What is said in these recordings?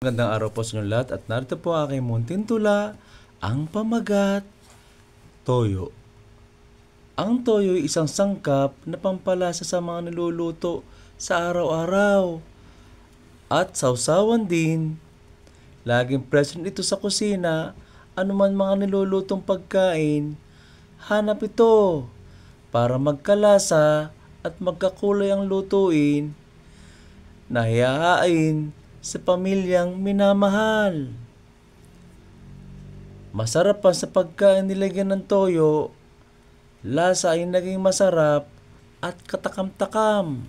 Magandang araw po sa inyo lahat at narito po ang aking munting tula, ang pamagat, toyo. Ang toyo ay isang sangkap na pampalasa sa mga niluluto sa araw-araw at sausawan din. Laging present ito sa kusina, anuman mga nilulutong pagkain, hanap ito para magkalasa at magkakulay ang lutuin na hihahain sa pamilyang minamahal. Masarap pa sa pagkain nilagyan ng toyo, lasa ay naging masarap at katakam-takam.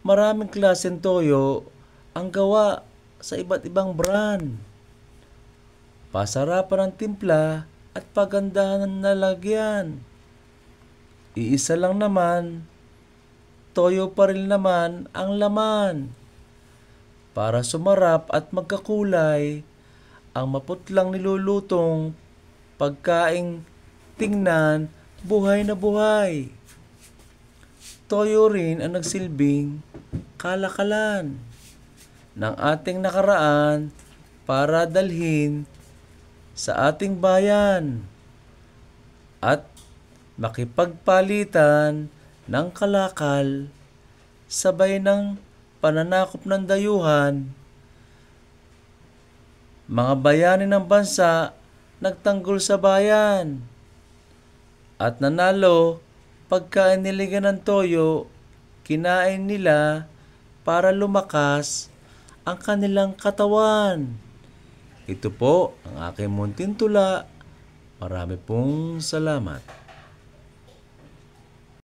Maraming klaseng toyo ang gawa sa iba't ibang brand. Pasarapan ng timpla at pagandahan ng nalagyan. Iisa lang naman, toyo pa rin naman ang laman. Para sumarap at magkakulay, ang maputlang nilulutong pagkaing tingnan buhay na buhay. Toyo rin ang nagsilbing kalakalan ng ating nakaraan para dalhin sa ating bayan at makipagpalitan ng kalakal sabay ng pananakop ng dayuhan. Mga bayani ng bansa nagtanggol sa bayan at nanalo pagkain nilagyan ng toyo, kinain nila para lumakas ang kanilang katawan. Ito po ang aking munting tula. Marami pong salamat.